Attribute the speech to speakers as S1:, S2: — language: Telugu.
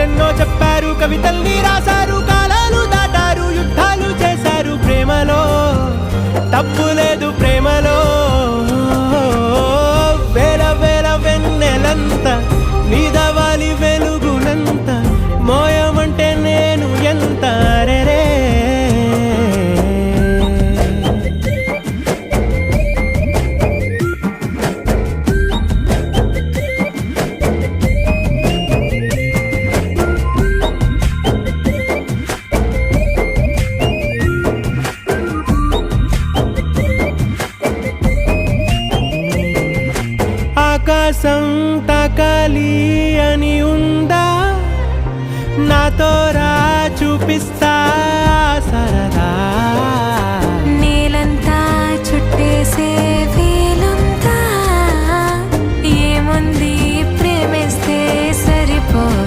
S1: కథలెన్నో చెప్పారు, కవితల్ని రాశారు, కాలాలు దాటారు, యుద్ధాలు చేశారు. ప్రేమలో తప్పు లేదు, ప్రేమలో వేల వేల వెన్నెలంత నీదవాలి వెలుగునంత, మోయమంటే నేను ఎంత రే. ఆకాశం తాకాలి అని ఉందా, నాతో రా చూపిస్తా